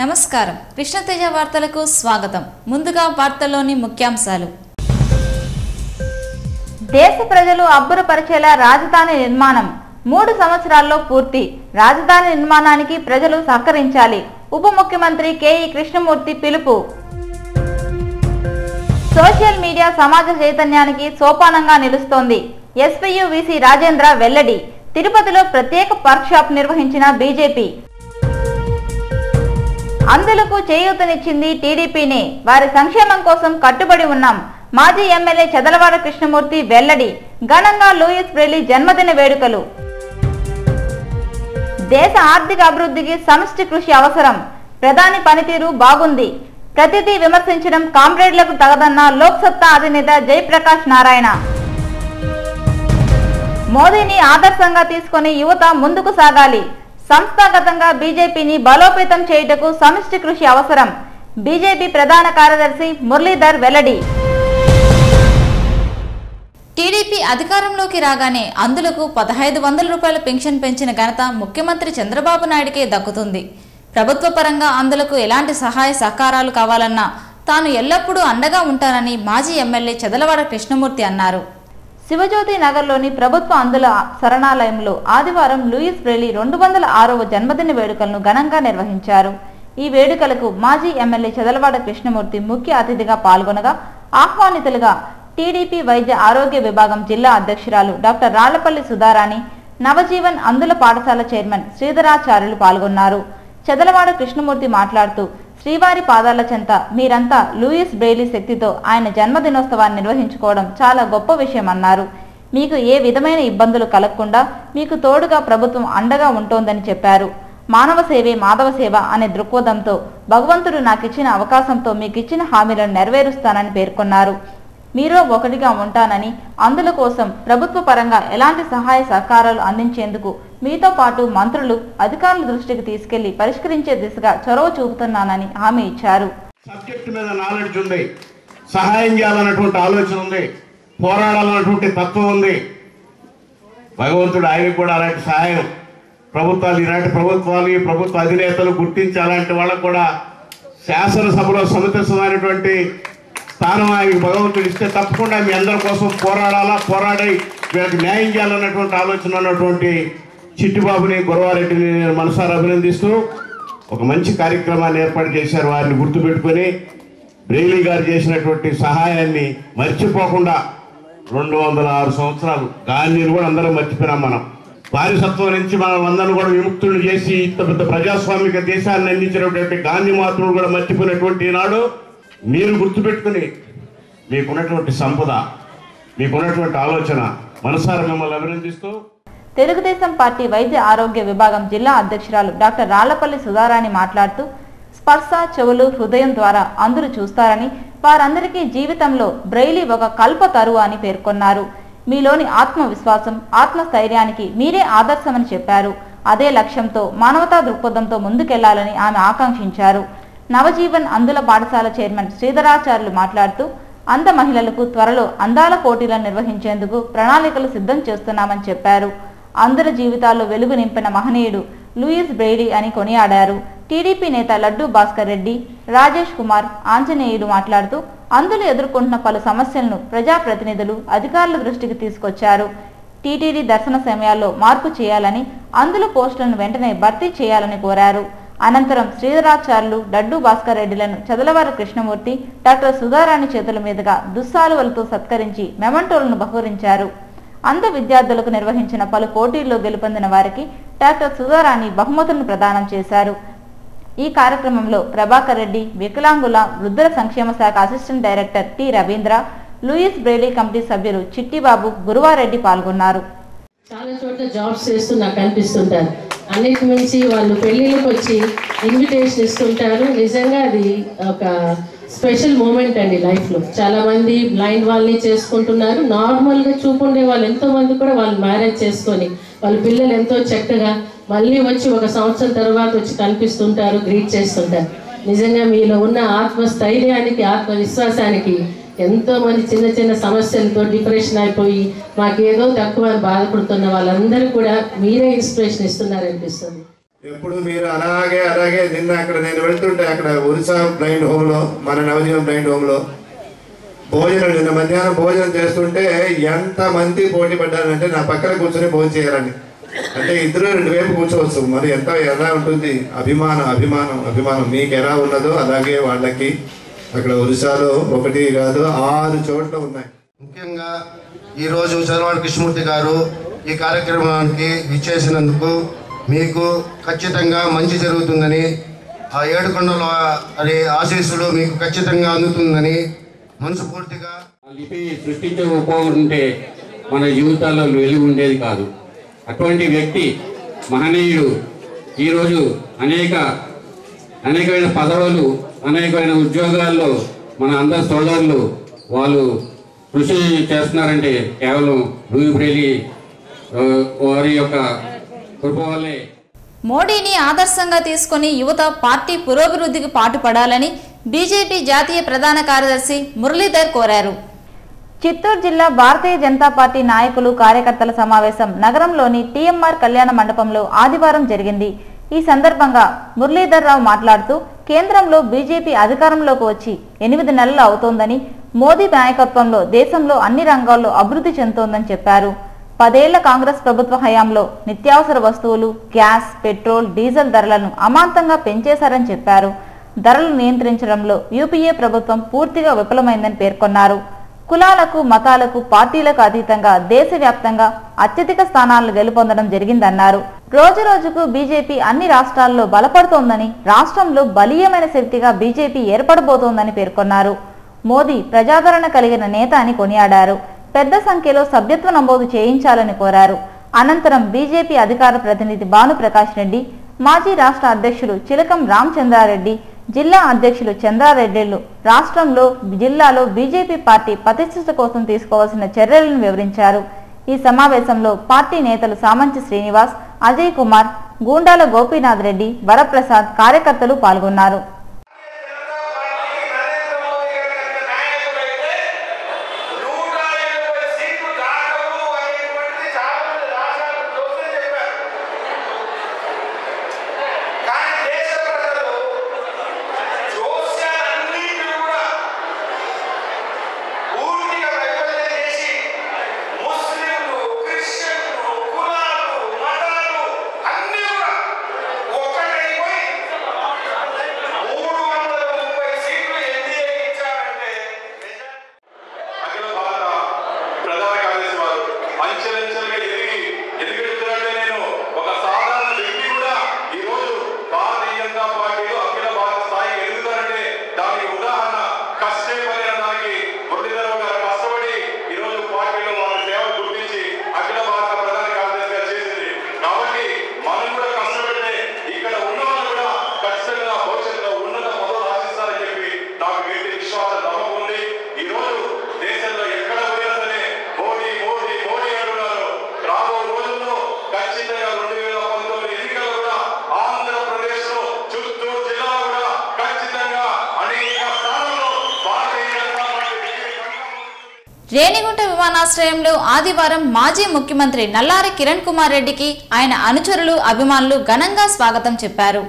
నమస్కారం కృష్ణతేజ వార్తలకు స్వాగతం. ముందుగా వార్తల్లోని ముఖ్యాంశాలు. దేశ ప్రజలు అబ్బురపరిచేలా రాజధాని నిర్మాణం 3 సంవత్సరాల్లో పూర్తి. రాజధాని నిర్మాణానికి ప్రజలు సహకరించాలి. ఉప ముఖ్యమంత్రి కెఈ కృష్ణమూర్తి పిలుపు. సోషల్ మీడియా సమాజ చైతన్యానికి సోపానంగా నిలుస్తోంది. ఎస్పీయూ వీసీ రాజేంద్ర వెల్లడి. తిరుపతిలో ప్రత్యేక వర్క్షాప్ నిర్వహించిన బీజేపీ. అందులకు చేయూతనిచ్చింది టీడీపీనే. వారి సంక్షేమం కోసం కట్టుబడి ఉన్నాం. మాజీ ఎమ్మెల్యే చదలవాడ కృష్ణమూర్తి వెల్లడి. ఘనంగా లూయిస్ బ్రెయిలీ జన్మదిన వేడుకలు. దేశ ఆర్థిక అభివృద్ధికి సమిష్టి కృషి అవసరం. ప్రధాని పనితీరు బాగుంది. ప్రతిదీ విమర్శించడం కామ్రేడ్లకు తగదన్న లోక్సత్తా అధినేత జయప్రకాష్ నారాయణ. మోదీని ఆదర్శంగా తీసుకుని యువత ముందుకు సాగాలి. సంస్థాగతంగా బీజేపీని బలోపేతం చేయుటకు సమిష్టి కృషి అవసరం. బీజేపీ ప్రధాన కార్యదర్శి మురళీధర్ వెల్లడి. టీడీపీ అధికారంలోకి రాగానే అందులకు 1500 రూపాయల పెన్షన్ పెంచిన ఘనత ముఖ్యమంత్రి చంద్రబాబు నాయుడికే దక్కుతుంది. ప్రభుత్వ పరంగా అందులకు ఎలాంటి సహాయ సహకారాలు కావాలన్నా తాను ఎల్లప్పుడూ అండగా ఉంటానని మాజీ ఎమ్మెల్యే చదలవాడ కృష్ణమూర్తి అన్నారు. శివజ్యోతి నగర్లోని ప్రభుత్వ అందుల శరణాలయంలో ఆదివారం లూయిస్ బ్రెయిలీ 206వ జన్మదిన వేడుకలను ఘనంగా నిర్వహించారు. ఈ వేడుకలకు మాజీ ఎమ్మెల్యే చదలవాడ కృష్ణమూర్తి ముఖ్య అతిథిగా పాల్గొనగా, ఆహ్వానితులుగా టీడీపీ వైద్య ఆరోగ్య విభాగం జిల్లా అధ్యక్షురాలు డాక్టర్ రాళ్లపల్లి సుధారాణి, నవజీవన్ అందుల పాఠశాల చైర్మన్ శ్రీధరాచార్యులు పాల్గొన్నారు. చదలవాడ కృష్ణమూర్తి మాట్లాడుతూ, శ్రీవారి పాదాల చెంత మీరంతా లూయిస్ బ్రెయిలీ శక్తితో ఆయన జన్మదినోత్సవాన్ని నిర్వహించుకోవడం చాలా గొప్ప విషయం అన్నారు. మీకు ఏ విధమైన ఇబ్బందులు కలగకుండా మీకు తోడుగా ప్రభుత్వం అండగా ఉంటోందని చెప్పారు. మానవ సేవే మాధవ సేవ అనే దృక్పథంతో భగవంతుడు నాకిచ్చిన అవకాశంతో మీకిచ్చిన హామీలను నెరవేరుస్తానని పేర్కొన్నారు. మీరో ఒకటిగా ఉంటానని, అందుల కోసం ప్రభుత్వ పరంగా ఎలాంటి సహాయ సహకారాలు అందించేందుకు మీతో పాటు మంత్రులు, అధికారుల దృష్టికి తీసుకెళ్లి పరిష్కరించే దిశగా చొరవ చూపుతున్నానని హామీ ఇచ్చారు. సబ్జెక్ట్ మీద నాలెడ్జ్ ఉంది, సహాయం చేయాలన్నటువంటి ఆలోచన ఉంది, పోరాడాలన్నటువంటి తత్వం ఉంది. భగవంతుడు ఆయనకు కూడా అలాంటి సహాయం ప్రభుత్వాలు, ఇలాంటి ప్రభుత్వాలు, ఈ ప్రభుత్వ అధినేతలు గుర్తించి అలాంటి వాళ్ళకు కూడా శాసనసభలో సముచితమైనటువంటి స్థానం ఆయనకు భగవంతుడు ఇస్తే తప్పకుండా మీ అందరి కోసం పోరాడి వీళ్ళకి న్యాయం చేయాలన్నటువంటి ఆలోచన ఉన్నటువంటి చిట్టిబాబుని, గురవారెడ్డిని నేను మనసారా అభినందిస్తూ ఒక మంచి కార్యక్రమాన్ని ఏర్పాటు చేశారు. వారిని గుర్తుపెట్టుకొని బ్రెయిలీ గారు చేసినటువంటి సహాయాన్ని మర్చిపోకుండా 206 సంవత్సరాలు గాంధీని కూడా అందరం మర్చిపోయినాం. మనం వారసత్వం నుంచి మనం అందరిని కూడా విముక్తులు చేసి ఇంత పెద్ద ప్రజాస్వామిక దేశాన్ని అందించినటువంటి గాంధీ మాతృడు కూడా మర్చిపోయినటువంటి నాడు మీరు గుర్తుపెట్టుకుని మీకున్నటువంటి సంపద, మీకున్నటువంటి ఆలోచన మనసారా మిమ్మల్ని అభినందిస్తూ, తెలుగుదేశం పార్టీ వైద్య ఆరోగ్య విభాగం జిల్లా అధ్యక్షురాలు డాక్టర్ రాళ్లపల్లి సుధారాణి మాట్లాడుతూ, స్పర్శ, చెవులు, హృదయం ద్వారా అందరూ చూస్తారని, వారందరికీ జీవితంలో బ్రెయిలీ ఒక కల్పతరువు అని పేర్కొన్నారు. మీలోని ఆత్మవిశ్వాసం, ఆత్మస్థైర్యానికి మీరే ఆదర్శమని చెప్పారు. అదే లక్ష్యంతో, మానవతా దృక్పథంతో ముందుకెళ్లాలని ఆమె ఆకాంక్షించారు. నవజీవన్ అందుల పాఠశాల చైర్మన్ శ్రీధరాచార్యులు మాట్లాడుతూ, అంధ మహిళలకు త్వరలో అందాల పోటీలను నిర్వహించేందుకు ప్రణాళికలు సిద్ధం చేస్తున్నామని చెప్పారు. అందరి జీవితాల్లో వెలుగు నింపిన మహనీయుడు లూయిస్ బ్రెయిలీ అని కొనియాడారు. టీడీపీ నేత లడ్డూ భాస్కర్ రెడ్డి, రాజేష్ కుమార్, ఆంజనేయులు మాట్లాడుతూ, అందులు ఎదుర్కొంటున్న పలు సమస్యలను ప్రజాప్రతినిధులు, అధికారుల దృష్టికి తీసుకొచ్చారు. టీటీడీ దర్శన సమయాల్లో మార్పు చేయాలని, అందుల పోస్టులను వెంటనే భర్తీ చేయాలని కోరారు. అనంతరం శ్రీధరాచార్యులు, లడ్డూ భాస్కర్ రెడ్డిలను చదలవాడ కృష్ణమూర్తి, డాక్టర్ సుధారాణి చేతుల మీదుగా దుస్సాలువలతో సత్కరించి మెమంటోలను బహుకరించారు. అంధ విద్యార్థులకు నిర్వహించిన పలు పోటీల్లో గెలుపొందిన వారికి డాక్టర్ సుధారాణి బహుమతులను ప్రదానం చేశారు. ఈ కార్యక్రమంలో ప్రభాకర్ రెడ్డి, వికలాంగుల వృద్ధుల సంక్షేమ శాఖ assistant director T Ravindra, Louis Braille committee సభ్యులు చిట్టిబాబు, గురువారెడ్డి పాల్గొన్నారు. చాలా చోట్ల జాబ్స్ చేస్తూ నాకు అనిపిస్తుంటారు. అన్నిటి మించి వాళ్ళు పెళ్ళిళ్ళకి వచ్చి ఇన్విటేషన్ ఇస్తుంటారు. నిజంగా అది ఒక స్పెషల్ మూమెంట్ అండి లైఫ్లో. చాలామంది బ్లైండ్ వాళ్ళని చేసుకుంటున్నారు. నార్మల్గా చూపుండే వాళ్ళు ఎంతోమంది కూడా వాళ్ళు మ్యారేజ్ చేసుకొని వాళ్ళ పిల్లలు ఎంతో చక్కగా మళ్ళీ వచ్చి 1 సంవత్సరం తర్వాత వచ్చి కనిపిస్తుంటారు, గ్రీట్ చేస్తుంటారు. నిజంగా మీలో ఉన్న ఆత్మస్థైర్యానికి, ఆత్మవిశ్వాసానికి ఎంతో మంది చిన్న చిన్న సమస్యలతో డిప్రెషన్ అయిపోయి మాకేదో తక్కువ అని బాధపడుతున్న వాళ్ళందరూ కూడా మీరే ఇన్స్పిరేషన్ ఇస్తున్నారనిపిస్తుంది. ఎప్పుడు మీరు అలాగే నిన్న అక్కడ నేను వెళ్తుంటే అక్కడ ఒరిస్సా బ్లైండ్ హోమ్లో మన నవజీవన్ బ్లైండ్ హోమ్లో భోజనం నిన్న మధ్యాహ్నం భోజనం చేస్తుంటే ఎంతమంది పోటీ పడ్డారంటే నా పక్కన కూర్చొని భోజనం చేయాలని. అంటే ఇద్దరు రెండు వైపు కూర్చోవచ్చు. మరి ఎలా ఉంటుంది అభిమానం మీకు ఎలా ఉన్నదో అలాగే వాళ్ళకి అక్కడ ఒరిస్సాలో 1 కాదు 6 చోట్ల ఉన్నాయి. ముఖ్యంగా ఈరోజు చంద్రబాబు కృష్ణమూర్తి గారు ఈ కార్యక్రమానికి ఇచ్చేసినందుకు మీకు ఖచ్చితంగా మంచి జరుగుతుందని, ఆ 7 కొండల అనే ఆశీస్సులు మీకు ఖచ్చితంగా అందుతుందని మనస్ఫూర్తిగా. లిపి సృష్టించకపోతుంటే మన జీవితాల్లో వెలుగు ఉండేది కాదు. అటువంటి వ్యక్తి మహనీయుడు ఈరోజు అనేకమైన పదవులు అనేకమైన ఉద్యోగాల్లో మన అందరి సోదరులు వాళ్ళు కృషి చేస్తున్నారంటే కేవలం లూయి బ్రెయిలీ వారి యొక్క కృప వల్లే. మోడీని ఆదర్శంగా తీసుకుని యువత పార్టీ పురోభివృద్ధికి పాటుపడాలని బీజేపీ జాతీయ ప్రధాన కార్యదర్శి మురళీధర్ కోరారు. చిత్తూరు జిల్లా భారతీయ జనతా పార్టీ నాయకులు కార్యకర్తల సమావేశం నగరంలోని టీఎంఆర్ కళ్యాణ మండపంలో ఆదివారం జరిగింది. ఈ సందర్భంగా మురళీధర్ రావు మాట్లాడుతూ కేంద్రంలో బీజేపీ అధికారంలోకి వచ్చి 8 నెలలు అవుతోందని, మోదీ నాయకత్వంలో దేశంలో అన్ని రంగాల్లో అభివృద్ధి చెందుతోందని చెప్పారు. 10 ఏళ్ల కాంగ్రెస్ ప్రభుత్వ హయాంలో నిత్యావసర వస్తువులు, గ్యాస్, పెట్రోల్, డీజిల్ ధరలను అమాంతంగా పెంచేశారని చెప్పారు. ధరలు నియంత్రించడంలో యూపీఏ ప్రభుత్వం పూర్తిగా విఫలమైందని పేర్కొన్నారు. కులాలకు, మతాలకు, పార్టీలకు అతీతంగా దేశవ్యాప్తంగా అత్యధిక స్థానాలను గెలుపొందడం జరిగిందన్నారు. రోజు రోజుకు బీజేపీ అన్ని రాష్ట్రాల్లో బలపడుతోందని, రాష్ట్రంలో బలీయమైన శక్తిగా బీజేపీ ఏర్పడబోతోందని పేర్కొన్నారు. మోదీ ప్రజాదరణ కలిగిన నేత అని కొనియాడారు. పెద్ద సంఖ్యలో సభ్యత్వ నమోదు చేయించాలని కోరారు. అనంతరం బీజేపీ అధికార ప్రతినిధి భానుప్రకాష్ రెడ్డి, మాజీ రాష్ట్ర అధ్యక్షులు చిలకం రామచంద్రారెడ్డి, జిల్లా అధ్యక్షులు చంద్రారెడ్డిలు రాష్ట్రంలో జిల్లాలో బీజేపీ పార్టీ ప్రతిష్ఠ కోసం తీసుకోవాల్సిన చర్యలను వివరించారు. ఈ సమావేశంలో పార్టీ నేతలు సామంచి శ్రీనివాస్, అజయ్ కుమార్, గూండాల గోపీనాథ్ రెడ్డి, వరప్రసాద్ కార్యకర్తలు పాల్గొన్నారు. రేణిగుంట విమానాశ్రయంలో ఆదివారం మాజీ ముఖ్యమంత్రి నల్లారి కిరణ్ కుమార్ రెడ్డికి ఆయన అనుచరులు, అభిమానులు ఘనంగా స్వాగతం చెప్పారు.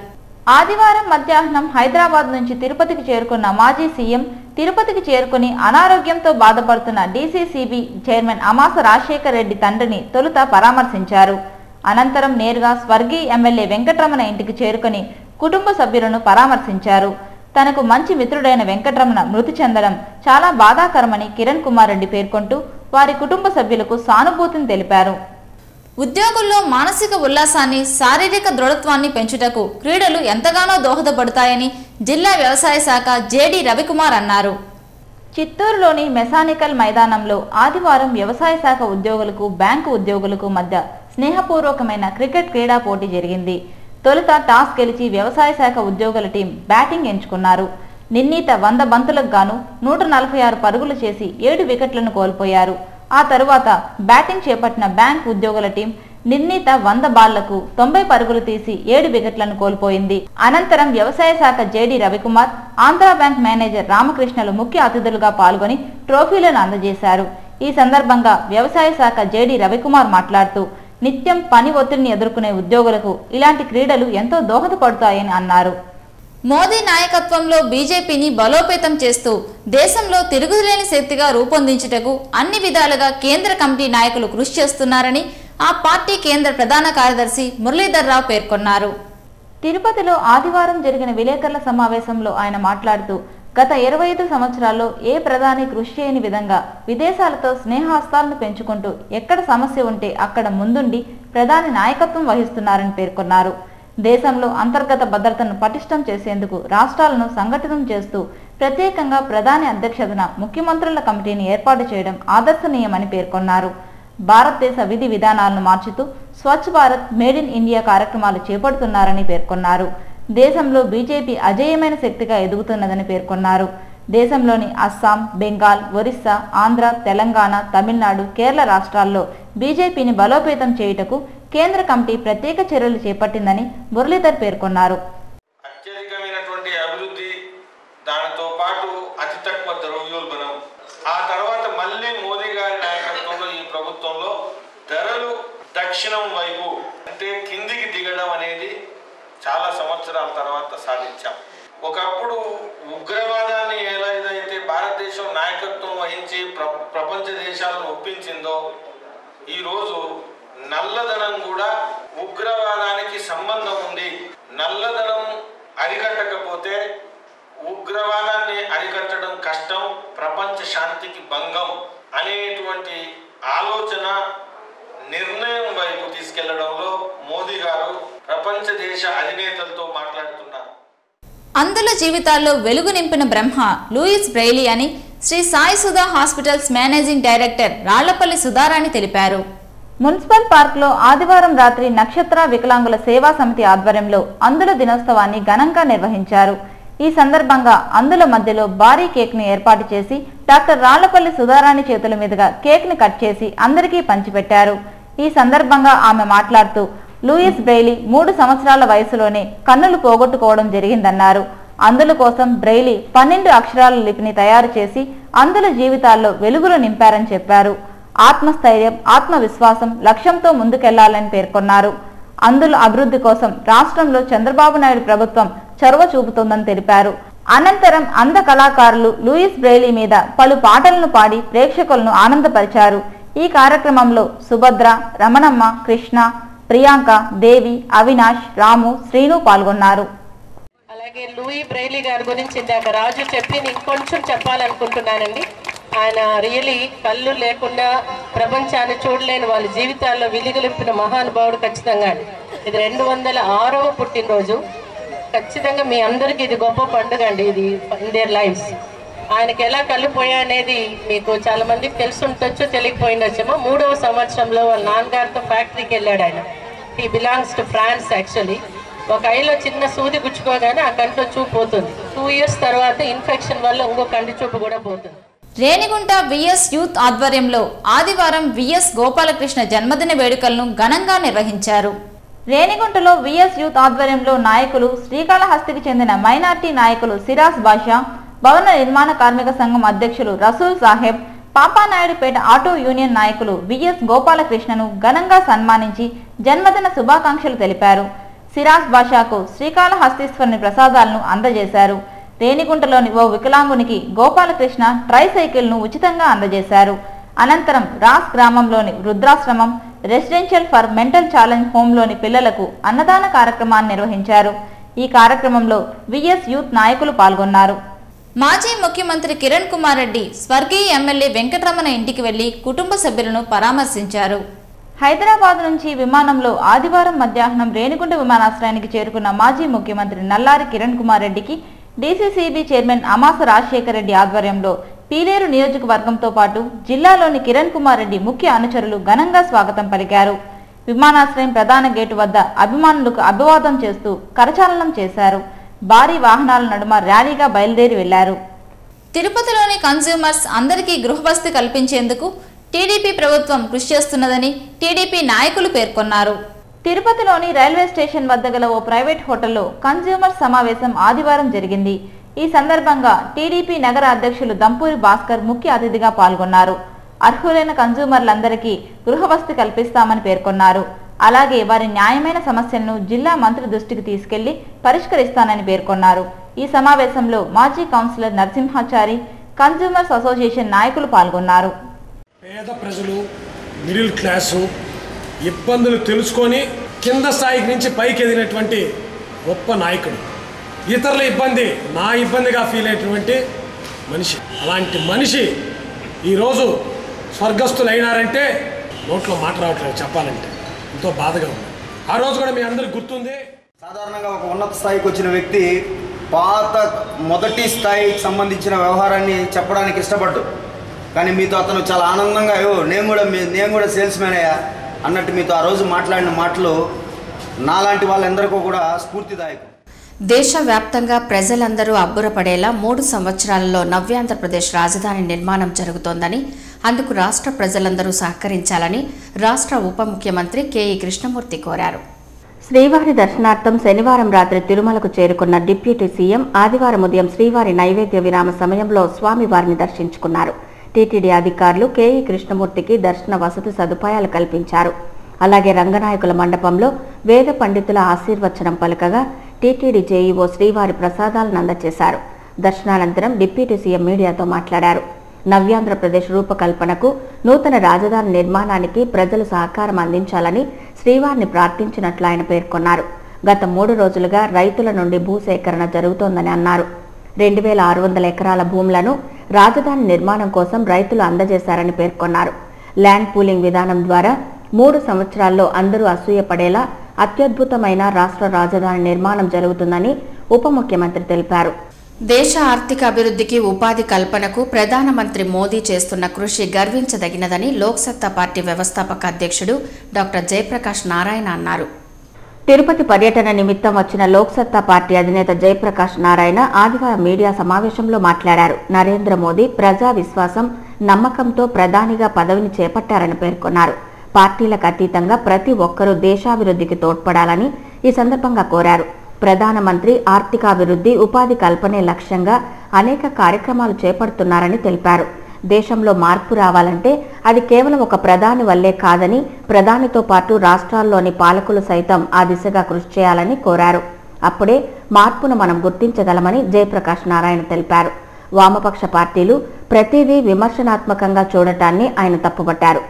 ఆదివారం మధ్యాహ్నం హైదరాబాద్ నుంచి తిరుపతికి చేరుకున్న మాజీ సీఎం తిరుపతికి చేరుకుని అనారోగ్యంతో బాధపడుతున్న డీసీసీబీ చైర్మన్ అమాస రాజశేఖర్ రెడ్డి తండ్రిని తొలుత పరామర్శించారు. అనంతరం నేరుగా స్వర్గీయ ఎమ్మెల్యే వెంకటరమణ ఇంటికి చేరుకుని కుటుంబ సభ్యులను పరామర్శించారు. తనకు మంచి మిత్రుడైన వెంకటరమణ మృతి చెందడం చాలా బాధాకరమని కిరణ్ కుమార్ రెడ్డి పేర్కొంటూ వారి కుటుంబ సభ్యులకు సానుభూతిని తెలిపారు. ఉద్యోగుల్లో మానసిక ఉల్లాసాన్ని, శారీరక దృఢత్వాన్ని పెంచుటకు క్రీడలు ఎంతగానో దోహదపడతాయని జిల్లా వ్యవసాయ శాఖ జేడి రవికుమార్ అన్నారు. చిత్తూరులోని మెకానికల్ మైదానంలో ఆదివారం వ్యవసాయ శాఖ ఉద్యోగులకు, బ్యాంకు ఉద్యోగులకు మధ్య స్నేహపూర్వకమైన క్రికెట్ క్రీడా పోటీ జరిగింది. తొలుత టాస్ గెలిచి వ్యవసాయ శాఖ ఉద్యోగుల టీం బ్యాటింగ్ ఎంచుకున్నారు. నిర్ణీత 100 బంతులకు గాను 146 పరుగులు చేసి 7 వికెట్లను కోల్పోయారు. ఆ తరువాత బ్యాటింగ్ చేపట్టిన బ్యాంక్ ఉద్యోగుల టీం నిర్ణీత 100 బాళ్లకు 90 పరుగులు తీసి 7 వికెట్లను కోల్పోయింది. అనంతరం వ్యవసాయ శాఖ JD Ravikumar, Andhra bank manager రామకృష్ణలు ముఖ్య అతిథులుగా పాల్గొని ట్రోఫీలను అందజేశారు. ఈ సందర్భంగా వ్యవసాయ శాఖ జేడి రవికుమార్ మాట్లాడుతూ నిత్యం పని ఒత్తిడిని ఎదుర్కొనే ఉద్యోగులకు ఇలాంటి క్రీడలు ఎంతో దోహదపడతాయని అన్నారు. మోదీ నాయకత్వంలో బీజేపీని బలోపేతం చేస్తూ దేశంలో తిరుగులేని శక్తిగా రూపొందించుటకు అన్ని విధాలుగా కేంద్ర కమిటీ నాయకులు కృషి చేస్తున్నారని ఆ పార్టీ కేంద్ర ప్రధాన కార్యదర్శి మురళీధర్ రావు పేర్కొన్నారు. తిరుపతిలో ఆదివారం జరిగిన విలేకరుల సమావేశంలో ఆయన మాట్లాడుతూ గత 25 సంవత్సరాల్లో ఏ ప్రధాని కృషి చేయని విధంగా విదేశాలతో స్నేహహస్తాలను పెంచుకుంటూ ఎక్కడ సమస్య ఉంటే అక్కడ ముందుండి ప్రధాని నాయకత్వం వహిస్తున్నారని పేర్కొన్నారు. దేశంలో అంతర్గత భద్రతను పటిష్టం చేసేందుకు రాష్ట్రాలను సంఘటితం చేస్తూ ప్రత్యేకంగా ప్రధాని అధ్యక్షతన ముఖ్యమంత్రుల కమిటీని ఏర్పాటు చేయడం ఆదర్శనీయమని పేర్కొన్నారు. భారతదేశ విధి విధానాలను మార్చుతూ Swachh Bharat, made in India కార్యక్రమాలు చేపడుతున్నారని పేర్కొన్నారు. దేశంలో బీజేపీ అజేయమైన శక్తిగా ఎదుగుతున్నదని పేర్కొన్నారు. దేశంలోని అస్సాం, బెంగాల్, ఒరిస్సా, ఆంధ్ర, తెలంగాణ, తమిళనాడు, కేరళ రాష్ట్రాల్లో బీజేపీని బలోపేతం చేయుటకు కేంద్ర కమిటీ ప్రత్యేక చర్యలు చేపట్టిందని మురళీధర్ పేర్కొన్నారు. అత్యధికమైనటువంటి అభివృద్ధి, దానితో పాటు అతి తక్కువ ద్రవ్యోల్బణం, ఆ తర్వాత మళ్ళీ మోదీ గారి నాయకత్వంలో ఈ ప్రభుత్వంలో ధరలు దక్షిణం వైపు అంటే కిందికి దిగడం అనేది చాలా సంవత్సరాల తర్వాత సాధించాం. ఒకప్పుడు ఉగ్రవాదాన్ని ఏదైతే భారతదేశం నాయకత్వం వహించి ప్రపంచ దేశాలను ఒప్పించిందో, ఈరోజు నల్లధనం కూడా ఉగ్రవాదానికి సంబంధం ఉంది. నల్లధనం అరికట్టకపోతే ఉగ్రవాదాన్ని అరికట్టడం కష్టం, ప్రపంచ శాంతికి భంగం అనేటువంటి ఆలోచన నిర్ణయం వైపు తీసుకెళ్లడంలో మోదీ గారు ప్రపంచ దేశ అధినేతలతో మాట్లాడుతున్నారు. అందుల జీవితాల్లో వెలుగు నింపిన బ్రహ్మ లూయిస్ బ్రెయిలీ అని Shri Sai Sudha hospitals managing director Rallapalli Sudharani తెలిపారు. మున్సిపల్ పార్క్లో ఆదివారం రాత్రి నక్షత్ర వికలాంగుల సేవా సమితి ఆధ్వర్యంలో అందుల దినోత్సవాన్ని ఘనంగా నిర్వహించారు. ఈ సందర్భంగా అందుల మధ్యలో భారీ కేక్ ను ఏర్పాటు చేసి డాక్టర్ రాళ్లపల్లి సుధారాణి చేతుల మీదుగా కేక్ ని కట్ చేసి అందరికీ పంచిపెట్టారు. ఈ సందర్భంగా ఆమె మాట్లాడుతూ లూయిస్ బ్రెయిలీ 3 సంవత్సరాల వయసులోనే కన్నులు పోగొట్టుకోవడం జరిగిందన్నారు. అందుల కోసం బ్రెయిలీ 12 అక్షరాల లిపిని తయారు చేసి అందుల జీవితాల్లో వెలుగులు నింపారని చెప్పారు. ఆత్మస్థైర్యం, ఆత్మవిశ్వాసం లక్ష్యంతో ముందుకెళ్లాలని పేర్కొన్నారు. అందుల అభివృద్ధి కోసం రాష్ట్రంలో చంద్రబాబు నాయుడు ప్రభుత్వం చొరవ చూపుతోందని తెలిపారు. అనంతరం అంధ కళాకారులు లూయిస్ బ్రెయిలీ మీద పలు పాటలను పాడి ప్రేక్షకులను ఆనందపరిచారు. ఈ కార్యక్రమంలో సుభద్ర, రమణమ్మ, కృష్ణ, ప్రియాంక, దేవి, అవినాష్, రాము, శ్రీను పాల్గొన్నారు. అలాగే లూయి బ్రెయిలీ గారి గురించి ఇందాక రాజు చెప్పి ఇంకొంచెం చెప్పాలనుకుంటున్నానండి. ఆయన రియలీ కళ్ళు లేకుండా ప్రపంచాన్ని చూడలేని వాళ్ళ జీవితాల్లో వెలుగులింపిన మహానుభావుడు ఖచ్చితంగా. ఇది 206వ పుట్టినరోజు. ఖచ్చితంగా మీ అందరికీ ఇది గొప్ప పండుగ అండి. ఇది ఇన్ దేర్ లైఫ్స్. ఆయనకి ఎలా కళ్ళు పోయాయనేది మీకు చాలా మందికి తెలుసుంటొచ్చు, తెలియకపోయిండొచ్చేమో. 3వ సంవత్సరంలో వాళ్ళ నాన్నగారితో ఫ్యాక్టరీకి వెళ్ళాడు ఆయన. He belongs to France actually. ఒక ఐలో చిన్న సూది గుచ్చుకోగానే ఆ కంట్లో చూపు పోతుంది. 2 years తర్వాత ఇన్ఫెక్షన్ వల్ల ఇంకో కంటి చూపు కూడా పోతుంది. రేణిగుంట విఎస్ యూత్ ఆధ్వర్యంలో ఆదివారం విఎస్ గోపాలకృష్ణ జన్మదిన వేడుకలను ఘనంగా నిర్వహించారు. రేణిగుంటలో విఎస్ యూత్ ఆధ్వర్యంలో నాయకులు, శ్రీకాళహస్తికి చెందిన మైనార్టీ నాయకులు సిరాజ్ బాషా, భవన నిర్మాణ కార్మిక సంఘం అధ్యక్షులు రసూల్ సాహెబ్, పాపానాయుడుపేట ఆటో యూనియన్ నాయకులు విఎస్ గోపాలకృష్ణను ఘనంగా సన్మానించి జన్మదిన శుభాకాంక్షలు తెలిపారు. సిరాజ్ బాషాకు శ్రీకాళహస్తీశ్వరుని ప్రసాదాలను అందజేశారు. రేణిగుంటలోని ఓ వికలాంగునికి గోపాలకృష్ణ ట్రైసైకిల్ను ఉచితంగా అందజేశారు. అనంతరం రాస్ గ్రామంలోని వృద్ధాశ్రమం, రెసిడెన్షియల్ ఫర్ మెంటల్ ఛాలెంజ్ హోంలోని పిల్లలకు అన్నదాన కార్యక్రమాన్ని నిర్వహించారు. ఈ కార్యక్రమంలో విఎస్ యూత్ నాయకులు పాల్గొన్నారు. మాజీ ముఖ్యమంత్రి కిరణ్ కుమార్ రెడ్డి స్వర్గీయ ఎమ్మెల్యే వెంకటరమణ ఇంటికి వెళ్లి కుటుంబ సభ్యులను పరామర్శించారు. హైదరాబాద్ నుంచి విమానంలో ఆదివారం మధ్యాహ్నం రేణిగుంట విమానాశ్రయానికి చేరుకున్న మాజీ ముఖ్యమంత్రి నల్లారి కిరణ్ కుమార్ రెడ్డికి డీసీసీబీ చైర్మన్ అమాస రాజశేఖర రెడ్డి ఆధ్వర్యంలో పీలేరు నియోజకవర్గంతో పాటు జిల్లాలోని కిరణ్ కుమార్ రెడ్డి ముఖ్య అనుచరులు ఘనంగా స్వాగతం పలికారు. విమానాశ్రయం ప్రధాన గేటు వద్ద అభిమానులకు అభివాదం చేస్తూ కరచాలనం చేశారు. భారీ వాహనాల నడుమ ర్యాలీగా బయలుదేరి వెళ్లారు. తిరుపతిలోని కన్స్యూమర్స్ అందరికీ గృహవసతి కల్పించేందుకు టీడీపీ ప్రభుత్వం కృషి చేస్తున్నదని టీడీపీ నాయకులు పేర్కొన్నారు. తిరుపతిలోని రైల్వే స్టేషన్ వద్ద గల ఓ ప్రైవేట్ హోటల్లో కన్స్యూమర్స్ సమావేశం ఆదివారం జరిగింది. ఈ సందర్భంగా టీడీపీ నగర అధ్యక్షులు దంపూరి భాస్కర్ ముఖ్య అతిథిగా పాల్గొన్నారు. అర్హులైన కన్జ్యూమర్లందరికీ గృహవసతి కల్పిస్తామని పేర్కొన్నారు. అలాగే వారి న్యాయమైన సమస్యలను జిల్లా మంత్రి దృష్టికి తీసుకెళ్లి పరిష్కరిస్తానని పేర్కొన్నారు. ఈ సమావేశంలో మాజీ కౌన్సిలర్ నరసింహాచారి, కన్జ్యూమర్స్ అసోసియేషన్ నాయకులు పాల్గొన్నారు. పేద ప్రజలు, మిడిల్ క్లాసు ఇబ్బందులు తెలుసుకొని కింద స్థాయికి నుంచి పైకి ఎదిగినటువంటి గొప్ప నాయకుడు. ఇతరుల ఇబ్బంది నా ఇబ్బందిగా ఫీల్ అయ్యేటువంటి మనిషి. అలాంటి మనిషి ఈరోజు స్వర్గస్థులైనారంటే నోట్లో మాట రావట్లేదు. చెప్పాలంటే ఎంతో బాధగా ఉంది. ఆ రోజు కూడా మీ అందరికి గుర్తుంది. సాధారణంగా ఒక ఉన్నత స్థాయికి వచ్చిన వ్యక్తి పాత మొదటి స్థాయికి సంబంధించిన వ్యవహారాన్ని చెప్పడానికి ఇష్టపడ్డు. కానీ మీతో అతను చాలా ఆనందంగా నేను కూడా సేల్స్ మ్యాన్ అయ్యా అన్నట్టు మీతో ఆ రోజు మాట్లాడిన మాటలు నాలాంటి వాళ్ళందరికీ కూడా స్ఫూర్తిదాయకం. దేశవ్యాప్తంగా ప్రజలందరూ అబ్బురపడేలా 3 సంవత్సరాలలో నవ్యాంధ్రప్రదేశ్ రాజధాని నిర్మాణం జరుగుతోందని, అందుకు రాష్ట్ర ప్రజలందరూ సహకరించాలని రాష్ట్ర ఉప ముఖ్యమంత్రి కెఈ కృష్ణమూర్తి కోరారు. శ్రీవారి దర్శనార్థం శనివారం రాత్రి తిరుమలకు చేరుకున్న డిప్యూటీ సీఎం ఆదివారం ఉదయం శ్రీవారి నైవేద్య విరామ సమయంలో స్వామివారిని దర్శించుకున్నారు. టీటీడీ అధికారులు కెఈ కృష్ణమూర్తికి దర్శన వసతి సదుపాయాలు కల్పించారు. అలాగే రంగనాయకుల మండపంలో వేద పండితుల ఆశీర్వచనం పలకగా టీటీడీ జేఈఓ శ్రీవారి ప్రసాదాలను అందజేశారు. దర్శనానంతరం డిప్యూటీ సీఎం మీడియాతో మాట్లాడారు. నవ్యాంధ్రప్రదేశ్ రూపకల్పనకు, నూతన రాజధాని నిర్మాణానికి ప్రజలు సహకారం అందించాలని శ్రీవారిని ప్రార్థించినట్లు ఆయన పేర్కొన్నారు. గత 3 రోజులుగా రైతుల నుండి భూసేకరణ జరుగుతోందని అన్నారు. 2600 ఎకరాల భూములను రాజధాని నిర్మాణం కోసం రైతులు అందజేశారని పేర్కొన్నారు. ల్యాండ్ పూలింగ్ విధానం ద్వారా 3 సంవత్సరాల్లో అందరూ అసూయపడేలా అత్యద్భుతమైన రాష్ట్ర రాజధాని నిర్మాణం జరుగుతుందని ఉప ముఖ్యమంత్రి తెలిపారు. దేశ ఆర్థిక అభివృద్ధికి, ఉపాధి కల్పనకు ప్రధానమంత్రి మోదీ చేస్తున్న కృషి గర్వించదగినదని లోక్సత్తా పార్టీ వ్యవస్థాపక అధ్యక్షుడు డాక్టర్ జయప్రకాష్ నారాయణ అన్నారు. తిరుపతి పర్యటన నిమిత్తం వచ్చిన లోక్సత్తా పార్టీ అధినేత జయప్రకాష్ నారాయణ ఆదివారం మీడియా సమావేశంలో మాట్లాడారు. నరేంద్ర మోదీ ప్రజా విశ్వాసం, నమ్మకంతో ప్రధానిగా పదవిని చేపట్టారని పేర్కొన్నారు. పార్టీలకు అతీతంగా ప్రతి ఒక్కరూ దేశాభివృద్ధికి తోడ్పడాలని ఈ సందర్భంగా కోరారు. ప్రధానమంత్రి ఆర్థికాభివృద్ధి, ఉపాధి కల్పనే లక్ష్యంగా అనేక కార్యక్రమాలు చేపడుతున్నారని తెలిపారు. దేశంలో మార్పు రావాలంటే అది కేవలం ఒక ప్రధాని వల్లే కాదని, ప్రధానితో పాటు రాష్ట్రాల్లోని పాలకులు సైతం ఆ దిశగా కృషి చేయాలని కోరారు. అప్పుడే మార్పును మనం గుర్తించగలమని జయప్రకాష్ నారాయణ తెలిపారు. వామపక్ష పార్టీలు ప్రతిదీ విమర్శనాత్మకంగా చూడటాన్ని ఆయన తప్పుపట్టారు.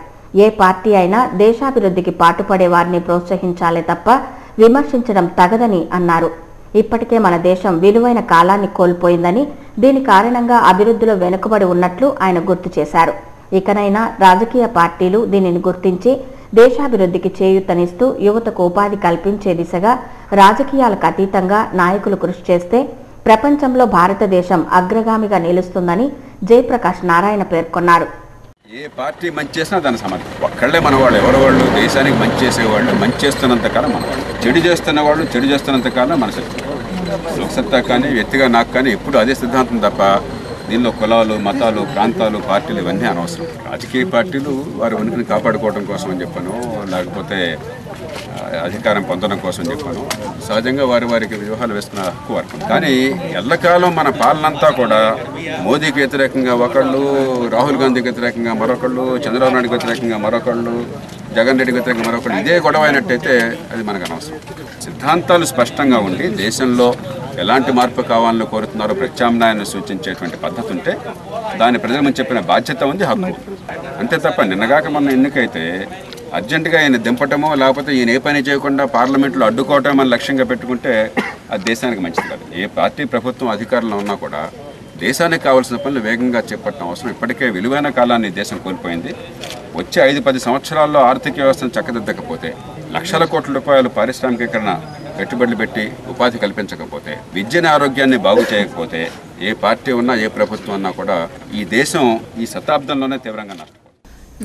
ఏ పార్టీ అయినా దేశాభివృద్ధికి పాటుపడే వారిని ప్రోత్సహించాలే తప్ప విమర్శించడం తగదని అన్నారు. ఇప్పటికే మన దేశం విలువైన కాలాన్ని కోల్పోయిందని, దీని కారణంగా అభివృద్ధిలో వెనుకబడి ఉన్నట్లు ఆయన గుర్తు చేశారు. ఇకనైనా రాజకీయ పార్టీలు దీనిని గుర్తించి దేశాభివృద్ధికి చేయూతనిస్తూ యువతకు ఉపాధి కల్పించే దిశగా రాజకీయాలకు అతీతంగా నాయకులు కృషి చేస్తే ప్రపంచంలో భారతదేశం అగ్రగామిగా నిలుస్తుందని జయప్రకాష్ నారాయణ పేర్కొన్నారు. ఏ పార్టీ మంచి చేసినా దాని సమర్థం. ఒక్కళ్ళే మనవాళ్ళు, ఎవరు దేశానికి మంచి చేసేవాళ్ళు, మంచి చేస్తున్నంతకాలం మనవాళ్ళు, చెడు చేస్తున్న వాళ్ళు చెడు చేస్తున్నంతకాలం మన శక్తి. లోక్సత్తా కానీ వ్యక్తిగా నాకు కానీ ఎప్పుడు అదే సిద్ధాంతం తప్ప దీనిలో కులాలు, మతాలు, ప్రాంతాలు, పార్టీలు ఇవన్నీ అనవసరం. రాజకీయ పార్టీలు వారి ఉనికిని కాపాడుకోవడం కోసం అని చెప్పాను, లేకపోతే అధికారం పొందడం కోసం చెప్పాను. సహజంగా వారికి వ్యూహాలు వేస్తున్న హక్కు వరకు. కానీ ఎల్లకాలం మన పాలనంతా కూడా మోదీకి వ్యతిరేకంగా ఒకళ్ళు, రాహుల్ గాంధీకి వ్యతిరేకంగా మరొకళ్ళు, చంద్రబాబు నాయుడుకి వ్యతిరేకంగా మరొకళ్ళు, జగన్ రెడ్డికి వ్యతిరేకంగా మరొకళ్ళు, ఇదే గొడవ అయినట్టయితే అది మనకు అనవసరం. సిద్ధాంతాలు స్పష్టంగా ఉండి దేశంలో ఎలాంటి మార్పు కావాలని కోరుతున్నారో ప్రత్యామ్నాయాన్ని సూచించేటువంటి పద్ధతి ఉంటే దాని ప్రజల ముందు చెప్పిన బాధ్యత ఉంది, హక్కు. అంతే తప్ప నిన్నగాక మన ఎన్నికైతే అర్జెంటుగా ఈయన దింపటమో లేకపోతే ఈయన ఏ పని చేయకుండా పార్లమెంట్లో అడ్డుకోవటం అని లక్ష్యంగా పెట్టుకుంటే అది దేశానికి మంచిది కాదు. ఏ పార్టీ ప్రభుత్వం అధికారంలో ఉన్నా కూడా దేశానికి కావాల్సిన పనులు వేగంగా చేపట్టడం అవసరం. ఇప్పటికే విలువైన కాలాన్ని దేశం కోల్పోయింది. వచ్చే 5-10 సంవత్సరాల్లో ఆర్థిక వ్యవస్థను చక్కదిద్దకపోతే, లక్షల కోట్ల రూపాయలు పారిశ్రామికీకరణ పెట్టుబడులు పెట్టి ఉపాధి కల్పించకపోతే, విద్యని ఆరోగ్యాన్ని బాగు చేయకపోతే ఏ పార్టీ ఉన్నా ఏ ప్రభుత్వం ఉన్నా కూడా ఈ దేశం ఈ శతాబ్దంలోనే తీవ్రంగా నష్టపోతుంది.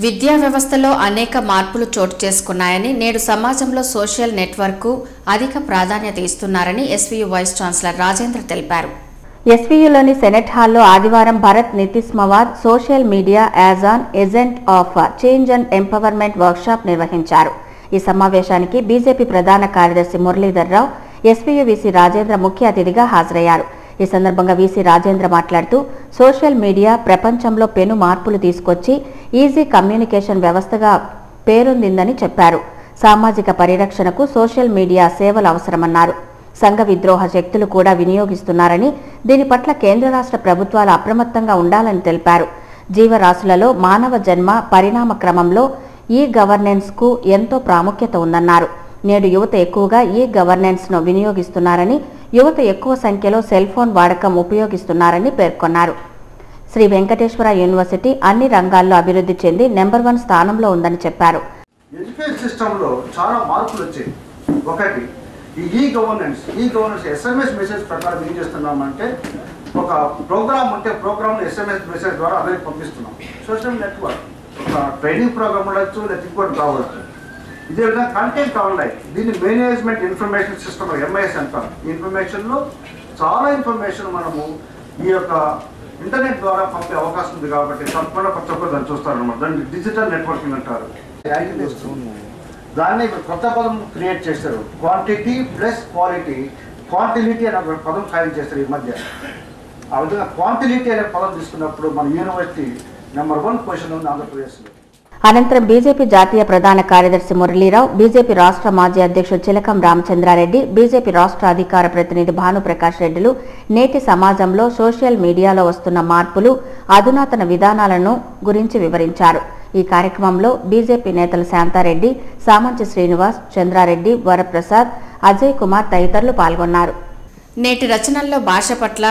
విద్యా వ్యవస్థలో అనేక మార్పులు చోటు చేసుకున్నాయని, నేడు సమాజంలో సోషల్ నెట్వర్క్ అధిక ప్రాధాన్యత ఇస్తున్నారని ఎస్వీయు వైస్ ఛాన్సలర్ రాజేంద్ర తెలిపారు. ఎస్వీయులోని సెనెట్ హాల్లో ఆదివారం భరత్ నితీష్ మవాద్ social media as an agent of change and empowerment workshop నిర్వహించారు. ఈ సమావేశానికి బీజేపీ ప్రధాన కార్యదర్శి మురళీధర్ రావు, ఎస్వీయు వీసీ రాజేంద్ర ముఖ్య అతిథిగా హాజరయ్యారు. ఈ సందర్భంగా వీసీ రాజేంద్ర మాట్లాడుతూ సోషల్ మీడియా ప్రపంచంలో పెను మార్పులు తీసుకొచ్చి ఈజీ కమ్యూనికేషన్ వ్యవస్థగా పేరొందిందని చెప్పారు. సామాజిక పరిరక్షణకు సోషల్ మీడియా సేవలు అవసరమన్నారు. సంఘ విద్రోహ శక్తులు కూడా వినియోగిస్తున్నారని, దీని పట్ల కేంద్ర రాష్ట్ర ప్రభుత్వాలు అప్రమత్తంగా ఉండాలని తెలిపారు. జీవరాశులలో మానవ జన్మ పరిణామ క్రమంలో ఈ గవర్నెన్స్కు ఎంతో ప్రాముఖ్యత ఉందన్నారు. నేడు యువత ఎక్కువగా ఈ గవర్నెన్స్ను వినియోగిస్తున్నారని, యువత ఎక్కువ సంఖ్యలో సెల్ ఫోన్ వాడకం ఉపయోగిస్తున్నారని పేర్కొన్నారు. శ్రీ వెంకటేశ్వర యూనివర్సిటీ అన్ని రంగాల్లో అభివృద్ధి చెంది నెంబర్ 1 స్థానంలో ఉందని చెప్పారు. ఎడ్యుకేషన్ సిస్టంలో చాలా మార్పులు వచ్చాయి. ఒకటి ఈ గవర్నెన్స్ SMS మెసేజ్ ప్రకారం ఏం చేస్తున్నామంటే, ఒక ప్రోగ్రామ్ ఉంటే ప్రోగ్రామ్ SMS మెసేజ్ ద్వారా అందరికి పంపిస్తున్నాం. సోషల్ నెట్వర్క్ ఒక ట్రైనింగ్ ప్రోగ్రామ్ ఉండొచ్చు, లేదా ఇంకోటి కావచ్చు. ఇదే విధంగా కంటెంట్ ఆన్లైన్, దీన్ని మేనేజ్మెంట్ ఇన్ఫర్మేషన్ సిస్టమ్ MIS అంటాం. ఈ ఇన్ఫర్మేషన్లో చాలా ఇన్ఫర్మేషన్ మనము ఈ యొక్క ఇంటర్నెట్ ద్వారా పంపే అవకాశం ఉంది. కాబట్టి తప్పకుండా కొత్త దాన్ని చూస్తారనమాట. దాన్ని డిజిటల్ నెట్వర్కింగ్ అంటారు. దాన్ని కొత్త పదం క్రియేట్ చేస్తారు. క్వాంటిటీ ప్లస్ క్వాలిటీ, క్వాంటిలిటీ అనే ఒక పదం ఖాయం చేస్తారు ఈ మధ్య. ఆ విధంగా క్వాంటిలిటీ అనే పదం తీసుకున్నప్పుడు మన యూనివర్సిటీ నెంబర్ 1 పొజిషన్ ఉంది ఆంధ్రప్రదేశ్లో. అనంతరం బీజేపీ జాతీయ ప్రధాన కార్యదర్శి మురళీరావు, బీజేపీ రాష్ట్ర మాజీ అధ్యక్షుడు చిలకం రామచంద్రారెడ్డి, బీజేపీ రాష్ట్ర అధికార ప్రతినిధి భానుప్రకాష్ రెడ్డిలు నేటి సమాజంలో సోషల్ మీడియాలో వస్తున్న మార్పులు, అధునాతన విధానాలను గురించి వివరించారు. ఈ కార్యక్రమంలో బీజేపీ నేతలు శాంతారెడ్డి, సామంచి శ్రీనివాస్, చంద్రారెడ్డి, వరప్రసాద్, అజయ్ కుమార్ తదితరులు పాల్గొన్నారు. నేటి రచనల్లో భాష పట్ల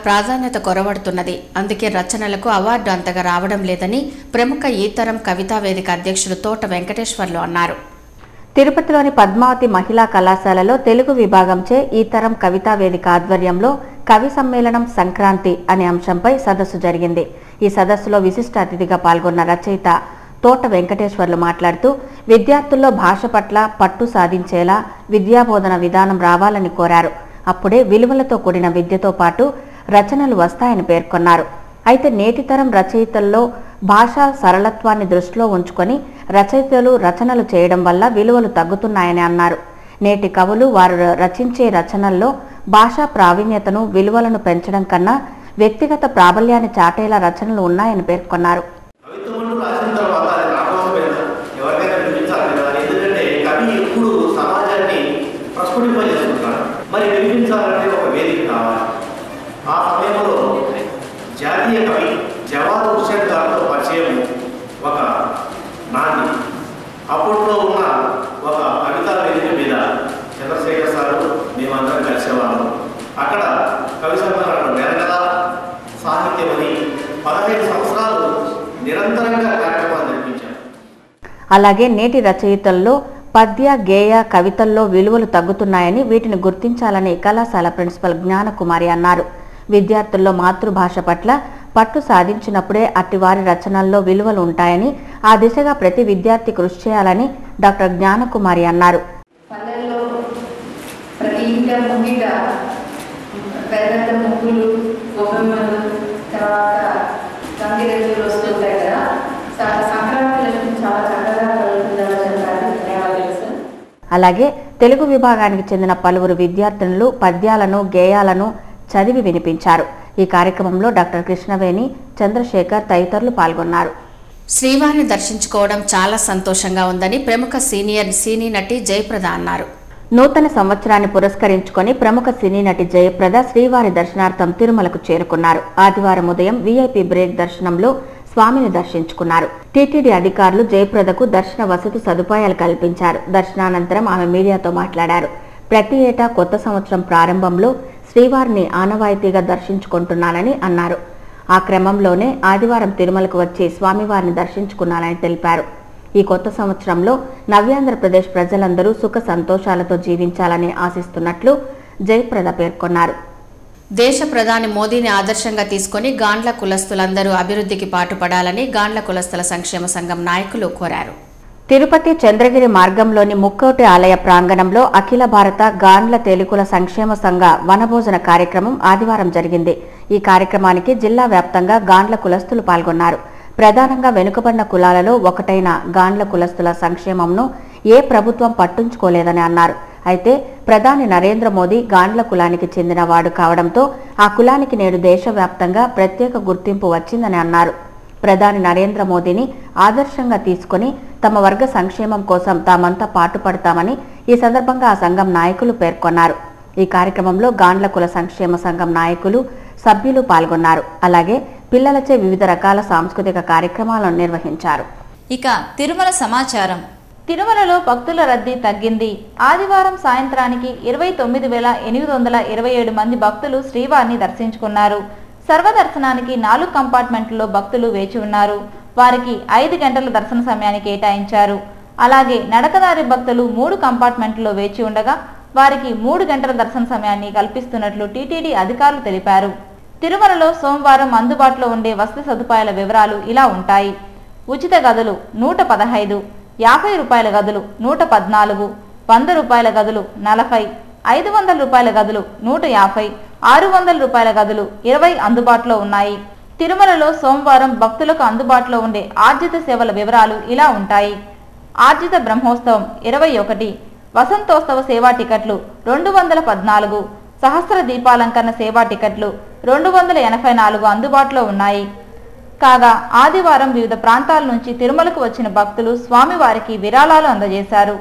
ప్రాధాన్యత కొరవడుతున్నది. అందుకే రచనలకు అవార్డు అంతగా రావడం లేదని ప్రముఖ ఈతరం కవితా వేదిక అధ్యక్షుడు తోట వెంకటేశ్వర్లు అన్నారు. తిరుపతిలోని పద్మావతి మహిళా కళాశాలలో తెలుగు విభాగంచే ఈతరం కవితా వేదిక ఆధ్వర్యంలో కవి సమ్మేళనం సంక్రాంతి అనే అంశంపై సదస్సు జరిగింది. ఈ సదస్సులో విశిష్ట అతిథిగా పాల్గొన్న రచయిత తోట వెంకటేశ్వర్లు మాట్లాడుతూ విద్యార్థుల్లో భాష పట్ల పట్టు సాధించేలా విద్యాబోధన విధానం రావాలని కోరారు. అప్పుడే విలువలతో కూడిన విద్యతో పాటు రచనలు వస్తాయని పేర్కొన్నారు. అయితే నేటి తరం రచయితల్లో భాషా సరళత్వాన్ని దృష్టిలో ఉంచుకొని రచయితలు రచనలు చేయడం వల్ల విలువలు తగ్గుతున్నాయని అన్నారు. నేటి కవులు వారు రచించే రచనల్లో భాషా ప్రావీణ్యతను, విలువలను పెంచడం కన్నా వ్యక్తిగత ప్రాబల్యాన్ని చాటేలా రచనలు ఉన్నాయని పేర్కొన్నారు. మరి వినిపించాలంటే ఒక వేదిక కావాలి. ఆ సమయంలో జాతీయ కవి జవాద్ హుస్సేన్ గారితో పరిచయం ఒక నాంది. అప్పట్లో ఉన్న ఒక కవితా వేదిక మీద చంద్రశేఖర్ సారు మేమందరం కలిసేవాళ్ళం. అక్కడ కవి సమ్మేళనం నెలనెల సాహిత్యం అని 15 సంవత్సరాలు నిరంతరంగా కార్యక్రమాలు నిర్వహించారు. అలాగే నేటి రచయితల్లో పద్య, గేయ కవితల్లో విలువలు తగ్గుతున్నాయని, వీటిని గుర్తించాలని కళాశాల ప్రిన్సిపల్ జ్ఞానకుమారి అన్నారు. విద్యార్థుల్లో మాతృభాష పట్ల పట్టు సాధించినప్పుడే అట్టివారి రచనల్లో విలువలు ఉంటాయని, ఆ దిశగా ప్రతి విద్యార్థి కృషి చేయాలని డాక్టర్ జ్ఞానకుమారి అన్నారు. అలాగే తెలుగు విభాగానికి చెందిన పలువురు విద్యార్థినులు పద్యాలను, గేయాలను చదివి వినిపించారు. ఈ కార్యక్రమంలో డాక్టర్ కృష్ణవేణి, చంద్రశేఖర్ తదితరులు పాల్గొన్నారు. శ్రీవారిని దర్శించుకోవడం చాలా సంతోషంగా ఉందని ప్రముఖ సీనియర్ సినీ నటి జయప్రద అన్నారు. నూతన సంవత్సరాన్ని పురస్కరించుకొని ప్రముఖ సినీ నటి జయప్రద శ్రీవారి దర్శనార్థం తిరుమలకు చేరుకున్నారు. ఆదివారం ఉదయం VIP బ్రేక్ దర్శనంలో స్వామిని దర్శించుకున్నారు. టీటీడీ అధికారులు జయప్రదకు దర్శన వసతి సదుపాయాలు కల్పించారు. దర్శనానంతరం ఆమె మీడియాతో మాట్లాడారు. ప్రతి ఏటా కొత్త సంవత్సరం ప్రారంభంలో శ్రీవారిని ఆనవాయితీగా దర్శించుకుంటున్నానని అన్నారు. ఆ క్రమంలోనే ఆదివారం తిరుమలకు వచ్చి స్వామివారిని దర్శించుకున్నానని తెలిపారు. ఈ కొత్త సంవత్సరంలో నవ్యాంధ్రప్రదేశ్ ప్రజలందరూ సుఖ సంతోషాలతో జీవించాలని ఆశిస్తున్నట్లు జయప్రద పేర్కొన్నారు. దేశ ప్రధాని మోదీని ఆదర్శంగా తీసుకుని గాండ్ల కులస్తులందరూ అభివృద్ధికి పాటుపడాలని గాండ్ల కులస్తుల సంక్షేమ సంఘం నాయకులు కోరారు. తిరుపతి చంద్రగిరి మార్గంలోని ముక్కోటి ఆలయ ప్రాంగణంలో అఖిల భారత గాండ్ల తేలికుల సంక్షేమ సంఘ వనభోజన కార్యక్రమం ఆదివారం జరిగింది. ఈ కార్యక్రమానికి జిల్లా వ్యాప్తంగా గాండ్ల కులస్తులు పాల్గొన్నారు. ప్రధానంగా వెనుకబడిన కులాలలో ఒకటైన గాండ్ల కులస్తుల సంక్షేమంను ఏ ప్రభుత్వం పట్టించుకోలేదని అన్నారు. అయితే ప్రధాని నరేంద్ర మోదీ గాండ్ల కులానికి చెందినవాడు కావడంతో ఆ కులానికి నేడు దేశవ్యాప్తంగా ప్రత్యేక గుర్తింపు వచ్చిందని అన్నారు. ప్రధాని నరేంద్ర మోదీని ఆదర్శంగా తీసుకుని తమ వర్గ సంక్షేమం కోసం తామంతా పాటుపడతామని ఈ సందర్భంగా ఆ సంఘం నాయకులు పేర్కొన్నారు. ఈ కార్యక్రమంలో గాండ్ల కుల సంక్షేమ సంఘం నాయకులు, సభ్యులు పాల్గొన్నారు. అలాగే పిల్లలచే వివిధ రకాల సాంస్కృతిక కార్యక్రమాలను నిర్వహించారు. ఇక తిరుమల సమాచారం. తిరుమలలో భక్తుల రద్దీ తగ్గింది. ఆదివారం సాయంత్రానికి 29,827 మంది భక్తులు శ్రీవారిని దర్శించుకున్నారు. సర్వదర్శనానికి 4 కంపార్ట్మెంట్లలో భక్తులు వేచి ఉన్నారు. వారికి 5 గంటల దర్శన సమయాన్ని కేటాయించారు. అలాగే నడకదారి భక్తులు 3 కంపార్ట్మెంట్లలో వేచి ఉండగా వారికి 3 గంటల దర్శన సమయాన్ని కల్పిస్తున్నట్లు టీటీడీ అధికారులు తెలిపారు. తిరుమలలో సోమవారం అందుబాటులో ఉండే వసతి సదుపాయాల వివరాలు ఇలా ఉంటాయి. ఉచిత గదులు 115, 50 రూపాయల గదులు 114, 100 రూపాయల గదులు 40, 500 రూపాయల గదులు 150, 600 రూపాయల గదులు 20 అందుబాటులో ఉన్నాయి. తిరుమలలో సోమవారం భక్తులకు అందుబాటులో ఉండే ఆర్జిత సేవల వివరాలు ఇలా ఉంటాయి. ఆర్జిత బ్రహ్మోత్సవం 21, వసంతోత్సవ సేవా టికెట్లు 214, సహస్ర దీపాలంకరణ సేవా టికెట్లు 284 అందుబాటులో ఉన్నాయి. కాగా ఆదివారం వివిధ ప్రాంతాల నుంచి తిరుమలకు వచ్చిన భక్తులు స్వామివారికి విరాళాలు అందజేశారు.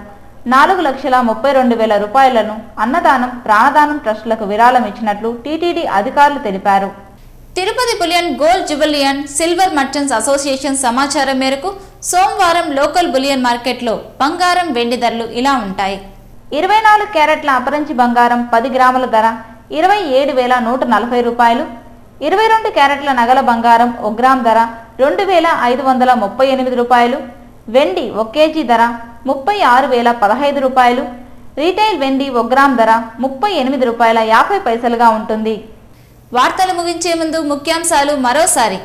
4,32,000 రూపాయలను అన్నదానం, ప్రాణదానం ట్రస్టులకు విరాళం ఇచ్చినట్లు టీటీడీ అధికారులు తెలిపారు. తిరుపతి బులియన్, గోల్డ్ జుబిలియన్, సిల్వర్ మర్చెంట్స్ అసోసియేషన్ సమాచారం మేరకు సోమవారం లోకల్ బులియన్ మార్కెట్లో బంగారం, వెండి ధరలు ఇలా ఉంటాయి. 24 క్యారెట్ల అపరంచి బంగారం 10 గ్రాముల ధర 27,140 రూపాయలు. 22 క్యారెట్ల నగల బంగారం 1 గ్రామ్ ధర 2,538 రూపాయలు. వెండి 1 కేజీ ధర 36,015 రూపాయలు. రీటైల్ వెండి 1 గ్రామ్ ధర 38 రూపాయల 50 పైసలుగా ఉంటుంది. వార్తలు ముగించే ముందు ముఖ్యాంశాలు మరోసారి.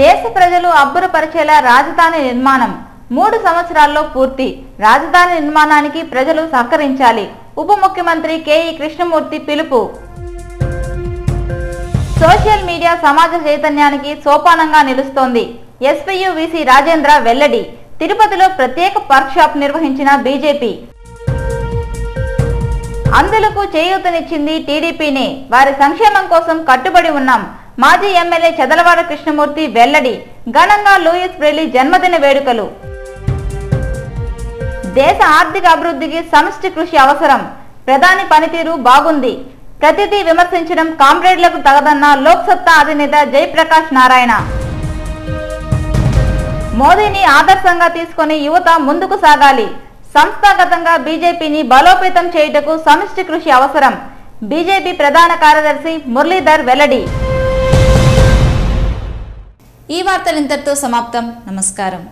దేశ ప్రజలు అబ్బురపరిచేలా రాజధాని నిర్మాణం 3 సంవత్సరాల్లో పూర్తి. రాజధాని నిర్మాణానికి ప్రజలు సహకరించాలి. ఉప ముఖ్యమంత్రి కేఈ కృష్ణమూర్తి పిలుపు. సోషల్ మీడియా సమాజ చైతన్యానికి సోపానంగా నిలుస్తోంది. ఎస్పీయూ వీసీ రాజేంద్ర వెల్లడి. తిరుపతిలో ప్రత్యేక వర్క్షాప్ నిర్వహించిన బీజేపీ. అందులకు చేయూతనిచ్చింది టీడీపీనే. వారి సంక్షేమం కోసం కట్టుబడి ఉన్నాం. మాజీ ఎమ్మెల్యే చదలవాడ కృష్ణమూర్తి వెల్లడి. ఘనంగా లూయిస్ బ్రెయిలీ జన్మదిన వేడుకలు. దేశ ఆర్థిక అభివృద్ధికి సమిష్టి కృషి అవసరం. ప్రధాని పనితీరు బాగుంది. ప్రతిదీ విమర్శించడం కామ్రేడ్లకు తగదన్న లోక్సత్తా అధినేత జయప్రకాష్ నారాయణ. మోదీని ఆదర్శంగా తీసుకుని యువత ముందుకు సాగాలి. సంస్థాగతంగా బీజేపీని బలోపేతం చేయుటకు సమిష్టి కృషి అవసరం. బీజేపీ ప్రధాన కార్యదర్శి మురళీధర్ వెల్లడి. ఈ వార్తలు ఇంతటితో సమాప్తం. నమస్కారం.